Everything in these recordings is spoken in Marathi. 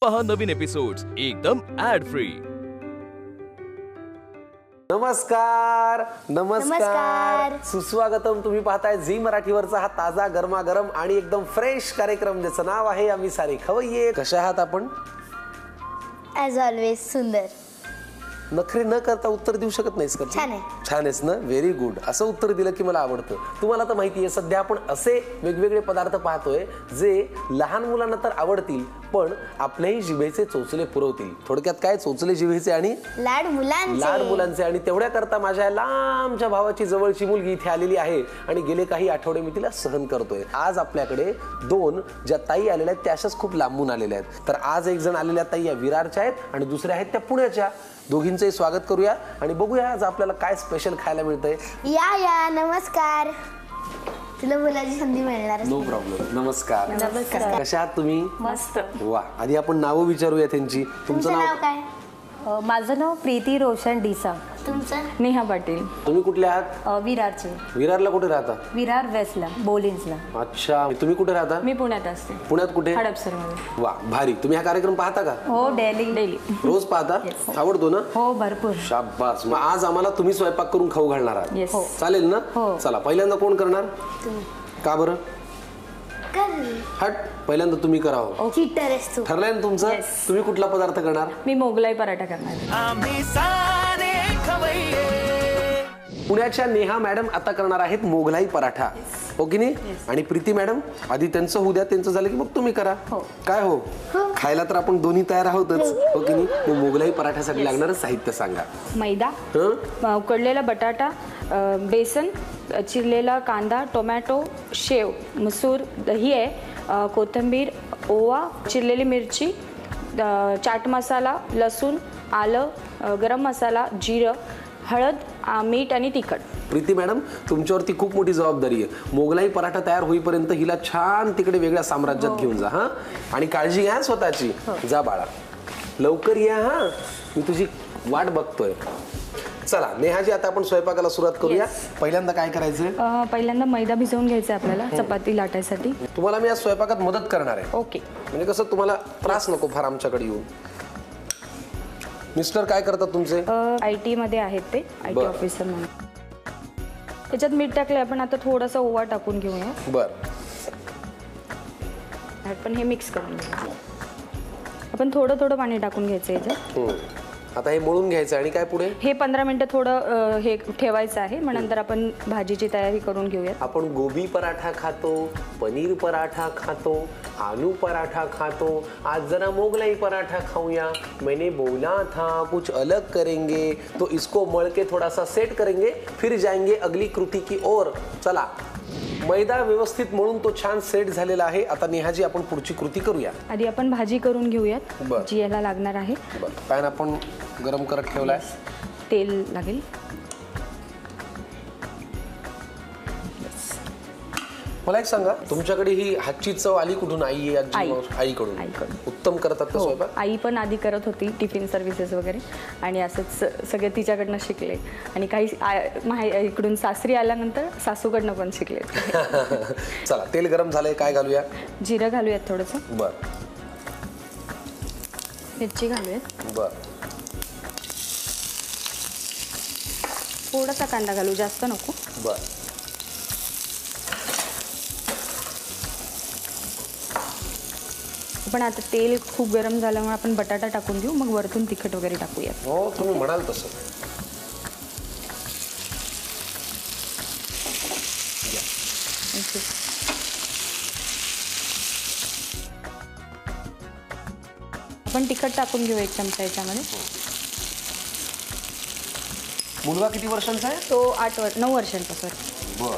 पहा नवीन एपिसोड्स एकदम ऍड फ्री। नमस्कार नमस्कार नमस्कार. सुस्वागतम. तुम्ही पाहताय झी मराठीवरचा हा ताजा गरमागरम आणि एकदम फ्रेश कार्यक्रम ज्याचं नाव आहे आम्ही सारे खवय्ये. कशा आहात आपण? ॲज ऑलवेज सुंदर. नखरे न करता उत्तर देऊ शकत नाहीस का? छान आहे. छान आहेस ना. Very good. असं उत्तर दिलं की मला आवडतं. तुम्हाला तर माहिती आहे सध्या आपण असे वेगवेगळे पदार्थ पाहतोय जे लहान मुलांना तर आवडतील पण आपल्याही जिभेचे चोचले पुरवतील. थोडक्यात काय, चोचले जिभेचे आणि लाड मुलांचे. आणि तेवढ्या करता माझ्या लांबच्या भावाची जवळची मुलगी इथे आलेली आहे आणि गेले काही आठवडे मी तिला सहन करतोय. आज आपल्याकडे दोन ज्या ताई आलेल्या आहेत त्या अशाच खूप लांबून आलेल्या आहेत. तर आज एक जण आलेल्या ताई या विरारच्या आहेत आणि दुसऱ्या आहेत त्या पुण्याच्या. दोघींचंही स्वागत करूया आणि बघूया आज आपल्याला काय स्पेशल खायला मिळतंय. या नमस्कार. तुला बोलायची संधी मिळणार. No problem. नमस्कार. नमस्कार. कशा आहात तुम्ही? मस्त. वा. आधी आपण नावं विचारूया त्यांची. तुमचं नाव काय? माझं नाव प्रीती रोशन डिसा. तुमचं? नेहा पाटील. तुम्ही कुठले आहात? विरारचे. विरारला कुठे राहता? विरार वेस्टला, बोलिन्सला. अच्छा. तुम्ही कुठे राहता? मी पुण्यात असते. पुण्यात कुठे? हडपसरमध्ये. वा भारी. तुम्ही हा कार्यक्रम पाहता का? हो, डेली. रोज पाहता? आवडतो ना? हो, भरपूर. शाबास. मग आज आम्हाला तुम्ही स्वयंपाक करून खाऊ घालणार आहात? Yes. हो. चालेल ना? हो. चला, पहिल्यांदा कोण करणार? तुम्ही. का बरं? हट, पहिल्यांदा तुम्ही करावं. चीटर आहेस तू. ठरलंय ना तुमचं? Yes. तुम्ही कुठला पदार्थ करणार? मी मोगलाई पराठा करणार. पुण्याच्या नेहा मॅडम आता करणार आहेत मोगलाई पराठा. हो की नाही? आणि प्रीती मॅडम आधी त्यांचं होऊ द्या, त्यांचं झालं की मग तुम्ही करा. हो. काय हो, खायला तर आपण दोन्ही तयार आहोतच. हो की नाही? मग मोगलाई पराठ्यासाठी लागणारं साहित्य सांगा. मैदा, हं? उकडलेला बटाटा, बेसन, चिरलेला कांदा, टोमॅटो, शेव, मसूर, दही आहे, कोथिंबीर, ओवा, चिरलेली मिरची, चाट मसाला, लसूण, आलं, गरम मसाला, जिरं, हळद, मीठ आणि तिखट. प्रीती मॅडम, तुमच्यावरती खूप मोठी जबाबदारी आहे. मोगलाई पराठा तयार होईपर्यंत हिला छान तिकडे वेगळ्या साम्राज्यात घेऊन जा. हा, आणि काळजी घ्या स्वतःची. जा बाळा, लवकर या. हा, मी तुझी वाट बघतोय. चला नेहाजी, आता आपण स्वयंपाकाला सुरुवात करूया. पहिल्यांदा काय करायचंय? पहिल्यांदा मैदा भिजवून घ्यायचा आपल्याला चपाती लाटायसाठी. तुम्हाला मी आज स्वयंपाकात मदत करणार आहे. ओके. म्हणजे कसं, तुम्हाला त्रास नको फार आमच्याकडे येऊन. मिस्टर काय करतात तुमचे? IT मध्ये आहेत ते, IT बरं. ऑफिसर म्हणून. त्याच्यात मीठ टाकले आपण. आता थोडासा ओवा टाकून घेऊया. बर. पण हे मिक्स करून घेऊ. आपण थोडं पाणी टाकून घ्यायचं याच्यात. आता हे मळून घ्यायचं आणि काय पुढे? हे 15 मिनिटं थोडं हे ठेवायचं आहे. मग नंतर आपण भाजीची तयारी करून घेऊया. आपण गोबी पराठा खातो, पनीर पराठा खातो, आलू पराठा खातो. आज जरा मोगलाई पराठा खाऊया. मैंने बोला था कुछ अलग करेंगे, तो इसको मळ के थोड़ा सा सेट करेंगे, फिर जाएंगे अगली कृती की ओर. चला, मैदा व्यवस्थित मळून तो छान सेट झालेला आहे. आता नेहाजी, आपण पुढची कृती करूया. आधी आपण भाजी करून घेऊयात, बरं. जी याला लागणार आहे. पॅन आपण गरम करत ठेवलाय. तेल लागेल. मला एक सांगा, तुमच्याकडे ही हातची चव आली कुठून? आई, आई. आईकडून. आईकडून. उत्तम करतात का हो, स्वयंपाक? आई पण आधी करत होती टिफिन सर्व्हिसेस वगैरे, आणि असंच सगळे तिच्याकडनं शिकले. आणि काही इकडून सासरी आल्यानंतर सासूकडनं पण शिकले. चला, तेल गरम झालंय, काय घालूया? जिरं घालूयात थोडंसं. बर. मिरची घालूयात. बर. थोडासा कांदा घालू, जास्त नको. बर. पण आता तेल खूप गरम झाल्यामुळे आपण बटाटा टाकून घेऊ, मग वरतून तिखट वगैरे टाकूयात. हो, तुम्ही म्हणाल तसं. आपण तिखट टाकून घेऊ 1 चमचा याच्यामध्ये. मुलगा किती वर्षांचा आहे? तो 9 वर्षांचा सर. बर.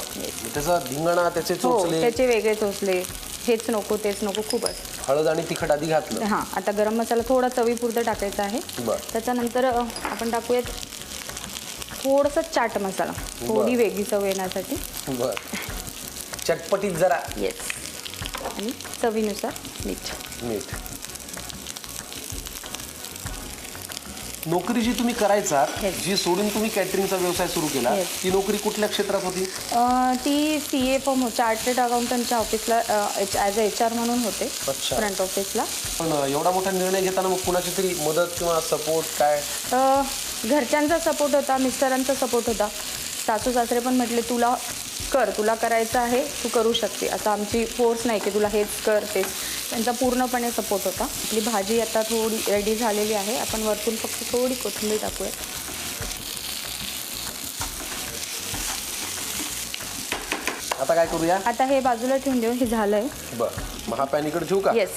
त्याचा धिंगाणा, त्याचे हो, चोचले. त्याचे वेगळे चोचले, हेच नको तेच नको, खूप असतं. हळद आणि तिखट आधी घातलं. हां, आता गरम मसाला थोडा चवीपुरता टाकायचा आहे. बर. त्याच्यानंतर आपण टाकूयात थोडंसं चाट मसाला, थोडी वेगळी चव येण्यासाठी. बर. चटपटीत जरा. येस. आणि चवीनुसार मीठ. नोकरी जी तुम्ही करायचा Yes. जी सोडून तुम्ही कॅटरिंगचा व्यवसाय सुरू केला Yes. ती नोकरी कुठल्या क्षेत्रात होती? ती CA फॉर्म चार्टर्ड अकाउंटंटच्या ऑफिसला ॲज अ HR म्हणून होते अच्छा. फ्रंट ऑफिसला. पण एवढा मोठा निर्णय घेताना मग कुणाची तरी मदत किंवा सपोर्ट काय? घरच्यांचा सपोर्ट होता, मिस्टरांचा सपोर्ट होता, सासू सासरे पण म्हटले तुला कर, तुला करायचं आहे तू करू शकते, असं आमची फोर्स नाही की तुला हेच कर तेच. त्यांचा पूर्णपणे सपोर्ट होता. आपली भाजी आता थोडी रेडी झालेली आहे, आपण वरतून फक्त थोडी कोथिंबीर टाकूया. आता काय करूया? आता हे बाजूला ठेवून देऊ, हे झालंय. बरं, मग हा पॅन इकडे ठेवू का? येस.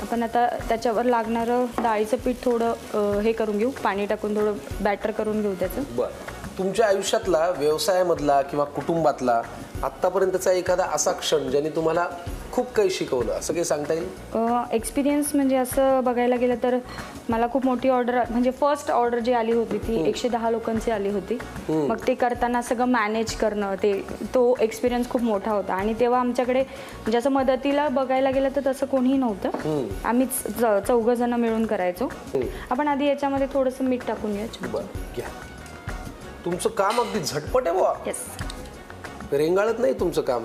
आपण आता त्याच्यावर लागणारं डाळीचं पीठ थोडं हे करून घेऊ, पाणी टाकून थोडं बॅटर करून घेऊ त्याचं. बरं, तुमच्या आयुष्यातला व्यवसायामधला किंवा कुटुंबातला आत्तापर्यंतचा एखादा असा क्षण ज्याने तुम्हाला खूप काही शिकवलं असं काही सांगता येईल? एक्सपिरियन्स म्हणजे असं बघायला गेलं तर मला खूप मोठी ऑर्डर, म्हणजे फर्स्ट ऑर्डर जी आली होती ती 110 लोकांची आली होती. मग ते करताना सगळं मॅनेज करणं, तो एक्सपिरियन्स खूप मोठा होता. आणि तेव्हा आमच्याकडे म्हणजे असं मदतीला बघायला गेलं तर तसं कोणीही नव्हतं, आम्हीच 4 जण मिळून करायचो. आपण आधी याच्यामध्ये थोडंसं मीठ टाकून घ्यायचं. बरं, घ्या. तुमचं काम अगदी झटपट आहे बुवा, येस. रेंगाळत नाही तुमचं काम.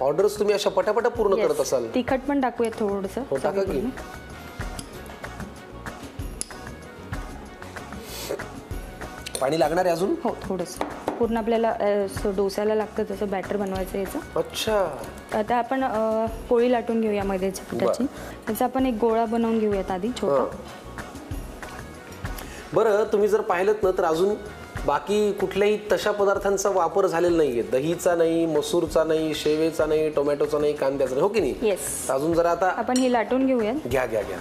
ऑर्डर्स तुम्ही अशा पटापटा पूर्ण करत असाल. तिखट पण टाकूया थोडंसं. हो, टाका की. पाणी लागणार आहे अजून? हो, थोडंसं. पूर्ण आपल्याला डोस्याला लागतं तसं बॅटर बनवायचं याचं. अच्छा. आता आपण पोळी लाटून घेऊया मैद्याच्या पिठाची. त्याचा आपण एक गोळा बनवून घेऊयात आधी छोटा. बरं, तुम्ही जर पाहिलं ना तर अजून बाकी कुठल्याही तशा पदार्थांचा वापर झालेला नाहीये. दहीचा नाही, मसूरचा नाही, शेवेचा नाही, टोमॅटोचा नाही, कांद्याचा नाही, हो की नाही? येस. अजून जरा आता आपण ही लाटून घेऊयात. घ्या घ्या घ्या.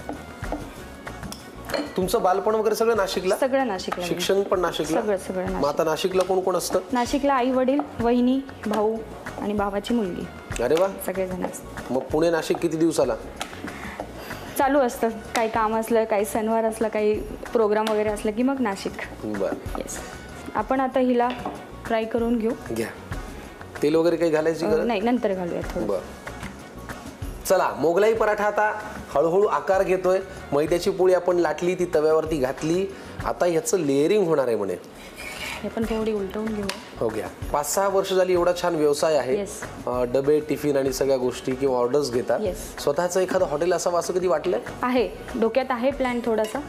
तुमचं बालपण वगैरे सगळं नाशिकला? सगळं नाशिकला. शिक्षण पण नाशिकला? सगळं मग आता नाशिकला कोण कोण असतं? नाशिकला आई वडील, वहिनी, भाऊ आणि भावाची मुलगी, अरे वा. सगळेजण असतात. मग पुणे नाशिक किती दिवसाला? चालू असतं, काही काम असलं, काही सणवार असलं, काही प्रोग्राम वगैरे असलं की मग नाशिक. बरं. येस. आपण आता हिला फ्राय करून घेऊ. घ्या. तेल वगैरे काही घालायची गरज नाही, नंतर घालूया थोडं. बरं. चला, मोगलाई पराठा आता हळूहळू आकार घेतोय. मैद्याची पोळी आपण लाटली, ती तव्यावरती घातली. आता ह्याचं लेअरिंग होणार आहे म्हणे. हे पण थोडी उलटवून घेऊ. हो, घ्या. 5-6 वर्ष झाली एवढा छान व्यवसाय आहे. Yes. डबे, टिफिन आणि सगळ्या गोष्टी किंवा ऑर्डर्स घेतात. Yes. स्वतःचं एखादं हॉटेल असावं असं कधी वाटलंय? आहे, डोक्यात आहे प्लॅन थोडासा.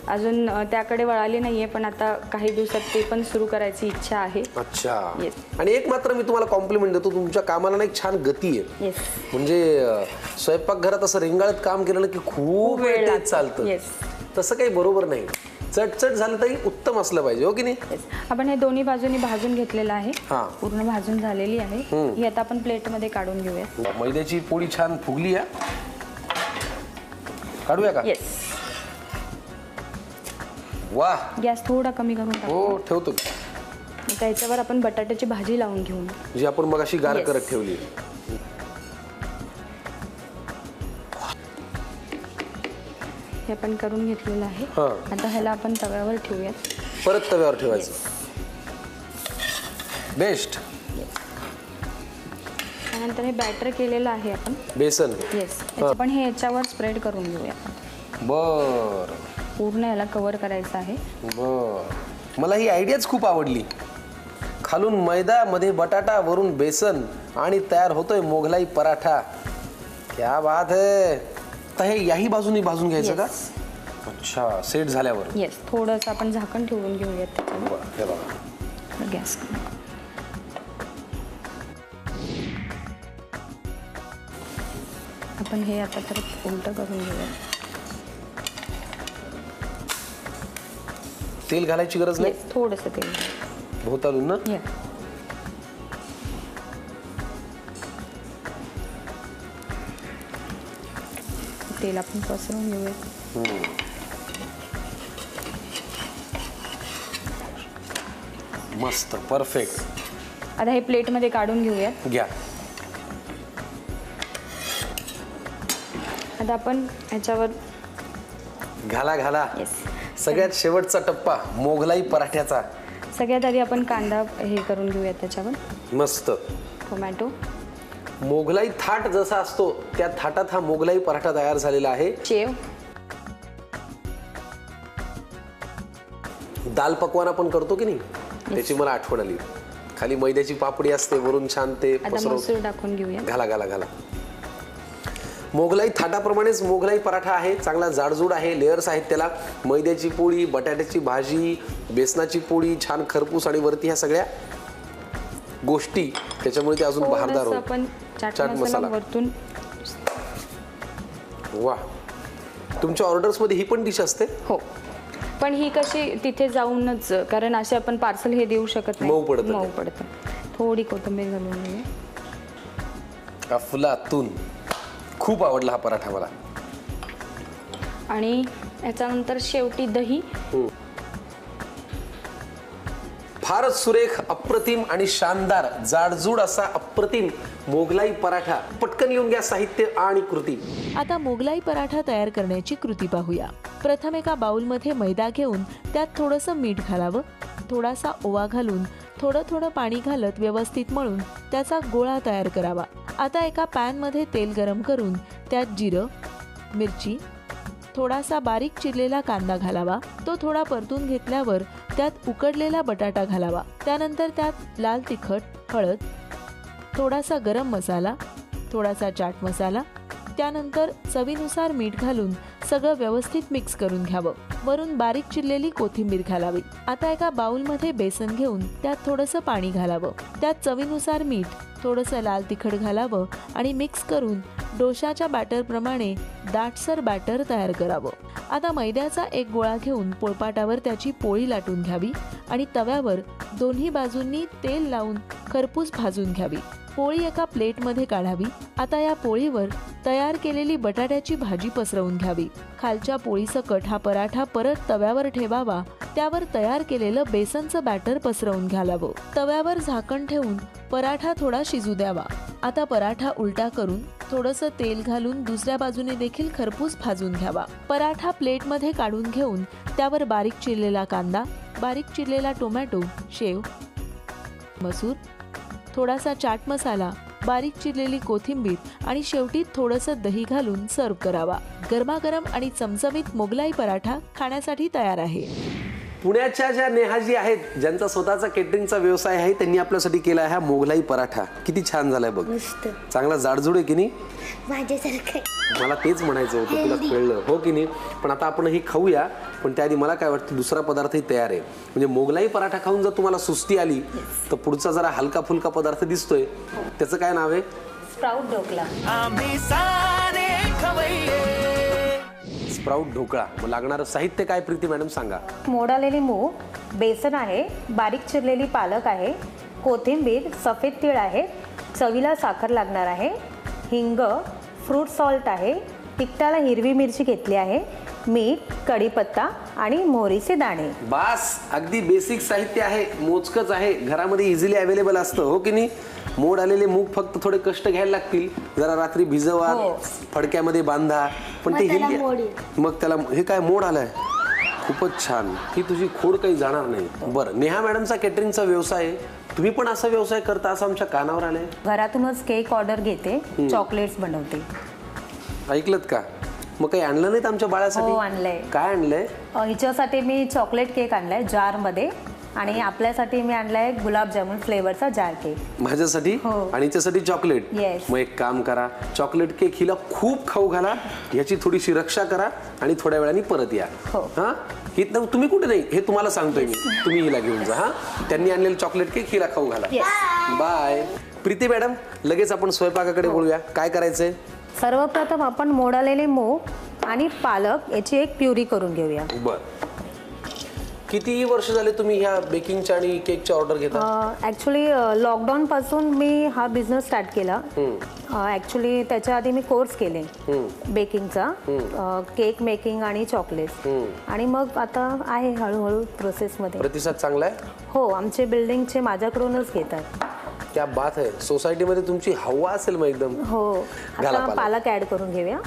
अजून त्याकडे वळाली नाहीये, पण आता काही दिवसात ते पण सुरू करायची इच्छा आहे. अच्छा. Yes. आणि एक मात्र मी तुम्हाला कॉम्प्लिमेंट देतो, तुमच्या कामाला ना एक छान गती आहे. येस. म्हणजे स्वयंपाकघरात असं रेंगाळत काम केलं ना की खूप वेळ तेच चालतं. येस. तसं काही बरोबर नाही. चटचट झालं तरी उत्तम असलं पाहिजे, हो की नाही? येस. आपण हे दोन्ही बाजूनी भाजून घेतलेलं आहे. हा. पूर्ण भाजून झालेली आहे. ही आता आपण प्लेटमध्ये काढून घेऊया. मैद्याची पोळी छान फुगली आहे. काढूया का? येस. वा. गॅस थोडा कमी करून टाकू. हो, ठेवतो. त्याच्यावर आपण बटाट्याची भाजी लावून घेऊ. जी आपण मगाशी गार Yes. करत ठेवली. हे आपण करून घेतलेलं आहे. हा. आता ह्याला आपण तव्यावर ठेवूयात. परत तव्यावर ठेवायचं. बेस्ट. त्यानंतर हे बॅटर केलेलं आहे आपण. बेसन. येस. पण हे याच्यावर स्प्रेड करून घेऊया आपण. बर. पूर्ण याला कव्हर करायचं आहे. बर. मला ही आयडियाच खूप आवडली. खालून मैदा, मध्ये बटाटा, वरून बेसन आणि तयार होतोय मोगलाई पराठा. क्या बात है. तर हे याही बाजूनी भाजून घ्यायचं का? Yes. अच्छा. सेट झाल्यावर. येस. थोडंसं आपण झाकण ठेवून घेऊयात त्याच्यावर. बरं, हे बघा. गॅस. आपण हे आता परत उलट करून घेऊया. तेल घालायची गरज नाही? येस. थोडंसं तेल. भोवतालून ना? ये. तेल आपण पसरवून घेऊया. मस्त. परफेक्ट. आता हे प्लेटमध्ये काढून घेऊयात. घ्या. आता आपण ह्याच्यावर घाला घाला. येस. सगळ्यात शेवटचा टप्पा मोगलाई पराठ्याचा. सगळ्यात आधी आपण कांदा हे करून घेऊयात त्याच्यावर. मस्त. टोमॅटो. मोगलाई थाट जसा असतो त्या थाटात हा मोगलाई पराठा तयार झालेला आहे. शेव. दाल पकवान आपण करतो की नाही, त्याची मला आठवण आली. खाली मैद्याची पापडी असते, वरून छान ते आता मसूर टाकून घेऊया. घाला. मोगलाई थाटाप्रमाणेच मोगलाई पराठा आहे. चांगला जाडजूड आहे, लेयर्स आहेत त्याला. मैद्याची पोळी, बटाट्याची भाजी, बेसनाची पोळी, छान खरपूस आणि वरती ह्या सगळ्या गोष्टी, त्याच्यामुळे ते अजून बहारदार होईल. आपण चाट मसाला वरतून. वा, तुमच्या ऑर्डर्स मध्ये ही पण डिश असते? हो, पण ही कशी तिथे जाऊनच, कारण असे आपण पार्सल हे देऊ शकत नाही, मऊ पडतं. थोडी कोथिंबीर घालून घेऊया. अफलातून. खूप आवडला हा पराठा मला. आणि याच्यानंतर शेवटी दही. फारच सुरेख, अप्रतिम आणि शानदार जाडजूड असा अप्रतिम मोगलाई पराठा. पटकन येऊन घ्या साहित्य आणि कृती. आता मोगलाई पराठा तयार करण्याची कृती पाहूया. प्रथम एका बाउलमध्ये मैदा घेऊन त्यात थोडंसं मीठ घालावं, थोडासा ओवा घालून थोडं पाणी घालत व्यवस्थित मळून त्याचा गोळा तयार करावा. आता एका पॅनमध्ये तेल गरम करून त्यात जिरं, मिरची, थोडासा बारीक चिरलेला कांदा घालावा. तो थोडा परतून घेतल्यावर त्यात उकडलेला बटाटा घालावा. त्यानंतर त्यात लाल तिखट, हळद, थोडासा गरम मसाला, थोडासा चाट मसाला, त्यानंतर चवीनुसार मीठ घालून सगळं व्यवस्थित मिक्स करून घ्यावं. वरून बारीक चिरलेली कोथिंबीर घालावी. आता एका बाउलमध्ये बेसन घेऊन त्यात थोडंसं पाणी घालावं. त्यात चवीनुसार मीठ, थोडंसं लाल तिखट घालावं आणि मिक्स करून डोशाच्या बॅटरप्रमाणे दाटसर बॅटर तयार करावं. आता मैद्याचा एक गोळा घेऊन पोळपाटावर त्याची पोळी लाटून घ्यावी आणि तव्यावर दोन्ही बाजूंनी तेल लावून खरपूस भाजून घ्यावी. पोळी एका प्लेटमध्ये काढावी. आता या पोळीवर तयार केलेली बटाट्याची भाजी पसरवून घ्यावी. खालच्या पोळीसकट हा पराठा परत तव्यावर ठेवावा. त्यावर तयार केलेलं बेसनचं बॅटर पसरवून घालावं. तव्यावर झाकण ठेवून पराठा थोडा शिजू द्यावा. आता पराठा उलटा करून थोडंसं तेल घालून दुसऱ्या बाजूने देखील खरपूस भाजून घ्यावा. पराठा प्लेटमध्ये काढून घेऊन त्यावर बारीक चिरलेला कांदा, बारीक चिरलेला टोमॅटो, शेव, मसूर, थोडासा चाट मसाला, बारीक चिरलेली कोथिंबीर आणि शेवटी थोडंसं दही घालून सर्व करावा. गरमागरम आणि चमचमीत मोगलाई पराठा खाण्यासाठी तयार आहे. पुण्याच्या ज्या नेहाजी आहेत, ज्यांचा स्वतःचा केटरिंगचा व्यवसाय आहे, त्यांनी आपल्यासाठी केला आहे हा मोगलाई पराठा. किती छान झालाय बघ. मस्त. चांगला जाडजूड आहे की नाही? माझ्यासारखं. मला तेच म्हणायचं होतं, तुला कळलं हो की नाही? पण आता आपण ही खाऊया. पण त्याआधी मला काय वाटतं, दुसरा पदार्थही तयार आहे. म्हणजे मोगलाई पराठा खाऊन जर तुम्हाला सुस्ती आली तर पुढचा जरा हलका फुलका पदार्थ दिसतोय, त्याचं काय नाव आहे? स्प्राउट ढोकला. स्प्राउट ढोकळा. मग लागणारं साहित्य काय प्रीती मॅडम सांगा? मोड आलेली मूग, बेसन आहे, बारीक चिरलेली पालक आहे, कोथिंबीर, सफेद तीळ आहे, चवीला साखर लागणार आहे, हिंग, फ्रूट सॉल्ट आहे, तिखटाला हिरवी मिरची घेतली आहे, मीठ, कढीपत्ता आणि मोहरीचे दाणे. बास, अगदी बेसिक साहित्य आहे, मोजकच आहे, घरामध्ये इझिली अवेलेबल असतं हो की नाही? मोड आलेले मूग फक्त थोडे कष्ट घ्यायला लागतील. जरा रात्री भिजवा, फडक्यामध्ये बांधा. पण ते मग त्याला हे काय मोड आलाय? खूपच छान. ही तुझी खोड काही जाणार नाही. बरं, नेहा मॅडमचा केटरिंगचा व्यवसाय आहे, तुम्ही पण असा व्यवसाय करता असं आमच्या कानावर आलंय. घरातूनच केक ऑर्डर घेते, चॉकलेट्स बनवते. ऐकलत का? मग काही आणलं नाहीत आमच्या बाळासाठी? हो, आणलंय. काय आणलंय? हिच्यासाठी मी चॉकलेट केक आणलाय जार मध्ये, आणि आपल्यासाठी मी आणलाय गुलाबजामुन फ्लेवरचा जार केक. माझ्यासाठी आणि हिच्यासाठी चॉकलेट. मग एक काम करा, चॉकलेट केक हिला खूप खाऊ घाला, याची थोडीशी रक्षा करा आणि थोड्या वेळाने परत या. हा, तुम्ही कुठे नाही हे तुम्हाला सांगतोय मी, तुम्ही हिला घेऊन जा. हा, त्यांनी आणलेलं चॉकलेट केक हिला खाऊ घाला. बाय. प्रीती मॅडम, लगेच आपण स्वयंपाकाकडे बोलूया. काय करायचंय? सर्वप्रथम आपण मोड आलेले मूग आणि पालक याची एक प्युरी करून घेऊया. बर. किती वर्ष झाले तुम्ही ह्या बेकिंगच्या आणि केकच्या ऑर्डर घेता? ऍक्च्युली लॉकडाऊन पासून मी हा बिझनेस स्टार्ट केला. ऍक्च्युली त्याच्या आधी मी कोर्स केले बेकिंगचा, केक मेकिंग आणि चॉकलेट, आणि मग आता आहे हळूहळू प्रोसेसमध्ये. प्रतिसाद चांगला आहे? हो, आमचे बिल्डिंगचे माझ्याकडूनच घेतात. क्या बात आहे. सोसायटीमध्ये तुमची हवा असेल मग एकदम. हो. आता पालक ऍड करून घेऊया.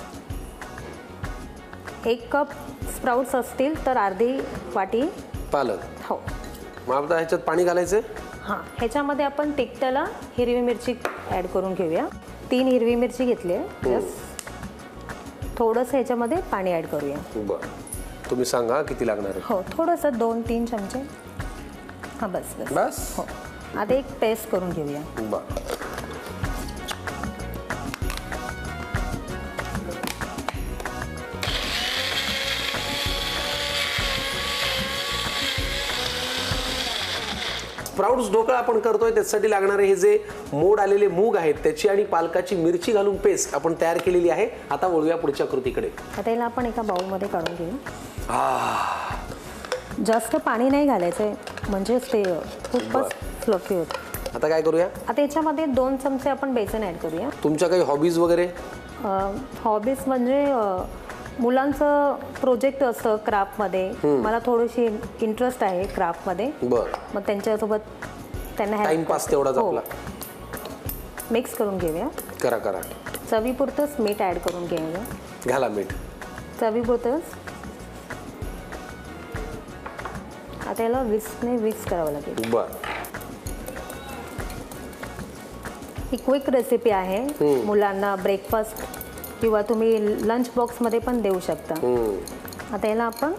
1 कप स्प्राउट्स असतील तर अर्धी वाटी पालक. हो. मग आता ह्याच्यात पाणी घालायचं? हां, ह्याच्यामध्ये आपण तिखटाला हिरवी मिरची ऍड करून घेऊया. 3 हिरवी मिरची घेतली आहे. थोडंसं ह्याच्यामध्ये पाणी ऍड करूया. बरं. तुम्ही सांगा किती लागणार आहे. हो, थोडंसं 2-3 चमचे. हां, बस बस. बस. हो, आता एक पेस्ट करून घेऊया. बरं. स्प्राउट्स ढोकळा आपण करतोय त्यासाठी लागणारे हे जे मोड आलेले मूग आहेत त्याची आणि पालकाची मिरची घालून पेस्ट आपण तयार केलेली आहे. आता वळूया पुढच्या कृतीकडे. आता याला आपण एका बाउलमध्ये काढून घेऊ. जास्त पाणी नाही घालायचं म्हणजेच ते खूपच फ्लफी होतं. आता काय करूया. आता याच्यामध्ये 2 चमचे आपण बेसन ॲड करूया. तुमच्या काही हॉबीज वगैरे. हॉबीज म्हणजे मुलांचं प्रोजेक्ट असतं क्राफ्टमध्ये. मला थोडीशी इंटरेस्ट आहे क्राफ्टमध्ये. बरं. मग त्यांच्यासोबत त्यांना टाइमपास तेवढाच आपला. मिक्स करून घेऊया. करा करा. चवीपुरतंच मीठ ॲड करून घेऊया. घाला मीठ. चवीपुरतंच. आता याला विस्कने मिक्स करावं लागेल. बरं. ही क्विक रेसिपी आहे. मुलांना ब्रेकफास्ट किंवा तुम्ही लंच बॉक्समध्ये पण देऊ शकता. आता याला आपण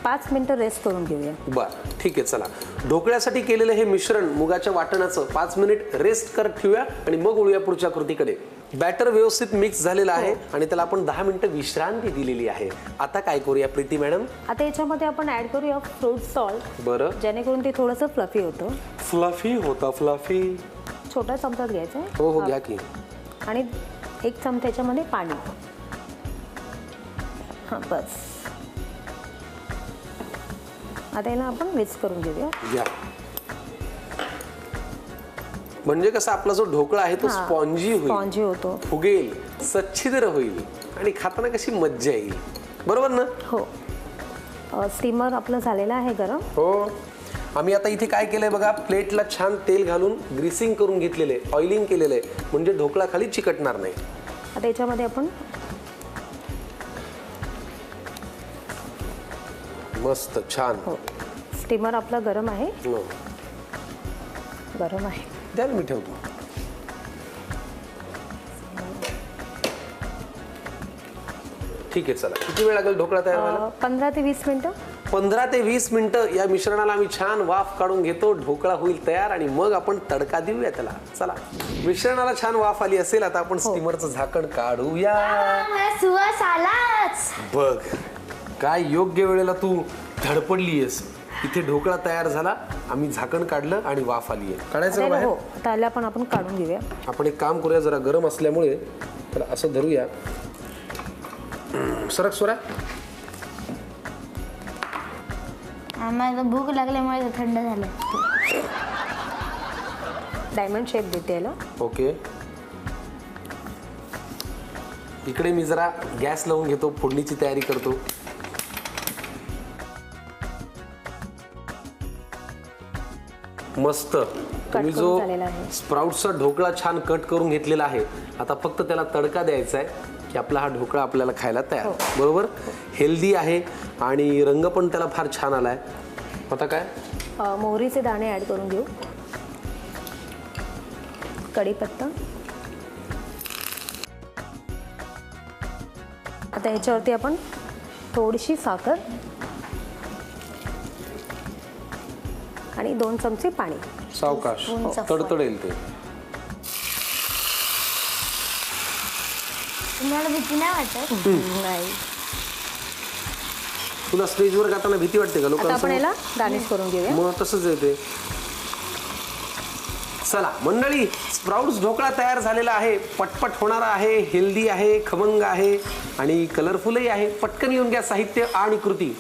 5 मिनिटं रेस्ट करून घेऊया. बरं, ठीक आहे. चला, ढोकळ्यासाठी केलेलं हे मिश्रण मुगाच्या वाटणाचं 5 मिनिट रेस्ट करत ठेवूया आणि मग वळूया पुढच्या कृतीकडे. बॅटर व्यवस्थित मिक्स झालेलं आहे आणि त्याला आपण 10 मिनिटं विश्रांती दिलेली आहे. आता काय करूया प्रीती मॅडम. आता याच्यामध्ये आपण ऍड करूया फ्रूट सॉल्ट. बरं. जेणेकरून ते थोडंसं फ्लफी होतं. फ्लफी होता. फ्लफी छोटा चमचाच घ्यायचा. हो हो, घ्या की. आणि 1 चमचा त्याच्यामध्ये पाणी. हां, बस. आता याला आपण मिक्स करून घेऊया. घ्या. म्हणजे कसं आपला जो ढोकळा आहे तो स्पॉन्जी होतो, फुगेल, सच्छिद्र होईल आणि खाताना कशी मज्जा येईल. बरोबर ना. हो. स्टीमर आपलं झालेलं आहे गरम. हो. आम्ही आता इथे काय केलंय बघा, प्लेटला छान तेल घालून ग्रीसिंग करून घेतलेलं आहे, ऑइलिंग केलेलं आहे, म्हणजे ढोकळा खाली चिकटणार नाही. आता याच्यामध्ये आपण मस्त छान. हो. स्टीमर आपला गरम आहे. हो. गरम आहे. द्या मी ठेवतो. ठीक आहे. चला, किती वेळ लागेल ढोकळा तयार व्हायला. 15 ते 20 मिनिटं. 15 ते 20 मिनिटं या मिश्रणाला आम्ही छान वाफ काढून घेतो. ढोकळा होईल तयार आणि मग आपण तडका देऊया त्याला. चला, मिश्रणाला छान वाफ आली असेल, आता आपण स्टीमरचं झाकण काढूया. मला सुवास आलाच. बघ, काय योग्य वेळेला तू धडपडलीयस. इथे ढोकळा तयार झाला, आम्ही झाकण काढलं आणि वाफ आली आहे. काढायचं का बाहेर. हो, आता याला पण आपण काढून घेऊया. आपण एक काम करूया, जरा गरम असल्यामुळे त्याला असं धरूया. सरक सोरा. आम्हाला भूक लागल्यामुळे थंड झालं. डायमंड शेप देते याला. ओके. इकडे मी जरा गॅस लावून घेतो, फोडणीची तयारी करतो. मस्त. तुम्ही जो स्प्राउट्सचा ढोकळा छान कट करून घेतलेला आहे, आता फक्त त्याला तडका द्यायचा आहे की आपला हा ढोकळा आपल्याला खायला तयार. बरोबर. हेल्दी आहे आणि रंग पण त्याला फार छान आलाय. आता काय, मोहरीचे दाणे ऍड करून घेऊ. कढीपत्ता. आता ह्याच्यावरती आपण थोडीशी साखर आणि 2 चमचे पाणी. सावकाश, तडतडेल ते. तुम्हाला भीती नाही वाटत. नाही. तुला स्टेजवर गाताना भीती वाटते का आता आपण लोकांना. याला गार्निश करून घेऊया. मग तसंच येते. चला मंडळी, स्प्राउट्स ढोकळा तयार झालेला आहे. पटपट होणारा आहे, हेल्दी आहे, खमंग आहे आणि कलरफुलही आहे. पटकन येऊन घ्या साहित्य आणि कृती.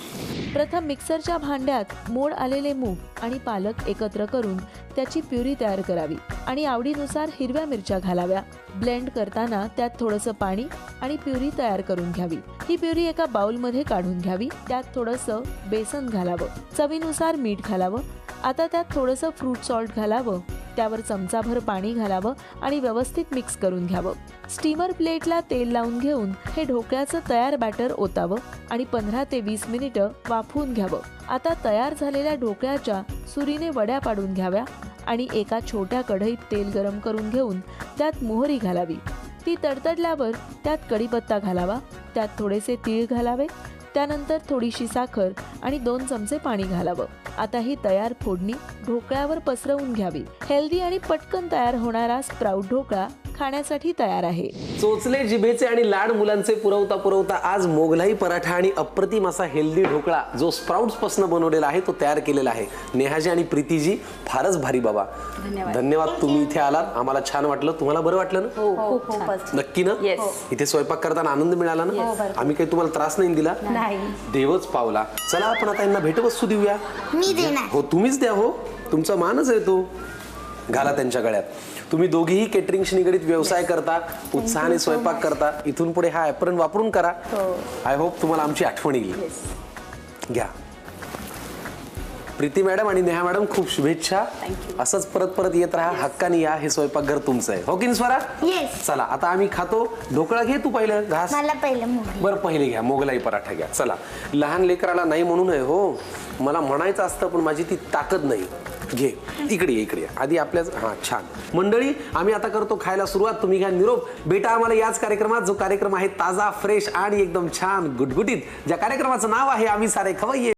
प्रथम मिक्सरच्या भांड्यात मोड आलेले मूग आणि पालक एकत्र करून त्याची प्युरी तयार करावी आणि आवडीनुसार हिरव्या मिरच्या घालाव्या. ब्लेंड करताना त्यात थोडंसं पाणी आणि प्युरी तयार करून घ्यावी. ही प्युरी एका बाउलमध्ये काढून घ्यावी. त्यात थोडंसं बेसन घालावं. चवीनुसार मीठ घालावं. आता त्यात थोडंसं फ्रूट सॉल्ट घालावं. त्यावर चमचाभर पाणी घालावं आणि व्यवस्थित मिक्स करून घ्यावं. स्टीमर प्लेटला तेल लावून घेऊन हे ढोकळ्याचं तयार बॅटर ओतावं आणि 15 ते 20 मिनिटं वाफवून घ्यावं. आता तयार झालेल्या ढोकळ्याच्या सुरीने वड्या पाडून घ्याव्या आणि एका छोट्या कढईत तेल गरम करून घेऊन त्यात मोहरी घालावी. ती तडतडल्यावर त्यात कढीपत्ता घालावा. त्यात थोडेसे तीळ घालावे. त्यानंतर थोडीशी साखर आणि 2 चमचे पाणी घालावं. आता ही तयार फोडणी ढोकळ्यावर पसरवून घ्यावी. हेल्दी आणि पटकन तयार होणारा स्प्राऊट ढोकळा खाण्यासाठी तयार आहे. चोचले जिभेचे आणि लाड मुलांचे पुरवता आज मोगलाई पराठा आणि अप्रतिम असा हेल्दी ढोकळा जो स्प्राउट्स पासून बनवलेला आहे तो तयार केलेला आहे. नेहाजी आणि प्रीतीजी फारच भारी बाबा. धन्यवाद तुम्ही इथे आलात. आम्हाला छान वाटलं. तुम्हाला बरं वाटलं ना? हो खूपच. नक्की ना? इथे स्वयंपाक करताना आनंद मिळाला ना? आम्ही काही तुम्हाला त्रास नाही दिला? नाही. देवच पावला. चला आपण आता यांना भेटवस्तू देऊया. मी देणार. हो तुम्हीच द्या. हो तुमचा मानच आहे तो. घाला त्यांच्या गळ्यात. तुम्ही दोघेही केटरिंगशी निगडीत व्यवसाय करता, उत्साहाने स्वयंपाक करता. इथून पुढे हा ॲप्रन वापरून करा. आय होप तुम्हाला आमची आठवण येईल. घ्या. प्रीती मॅडम आणि नेहा मॅडम खूप शुभेच्छा. असंच परत परत येत राहा. हक्काने या. हे स्वयंपाकघर तुमचं आहे. हो की स्वरा? येस. चला आता आम्ही खातो. ढोकळा घे तू पहिलं. घास. मला पहिलं मोगलाई. बरं पहिले घ्या. मोगलाई पराठा घ्या. चला. लहान लेकराला नाही म्हणून आहे हो. मला म्हणायचं असतं पण माझी ती ताकद नाही. घे. इकडे आधी आपल्याच. हां छान. मंडळी आम्ही आता करतो खायला सुरुवात. तुम्ही घ्या निरोप. भेटा आम्हाला याच कार्यक्रमात जो कार्यक्रम आहे ताजा फ्रेश आणि एकदम छान गुटगुटीत. ज्या कार्यक्रमाचं नाव आहे आम्ही सारे खवय्ये.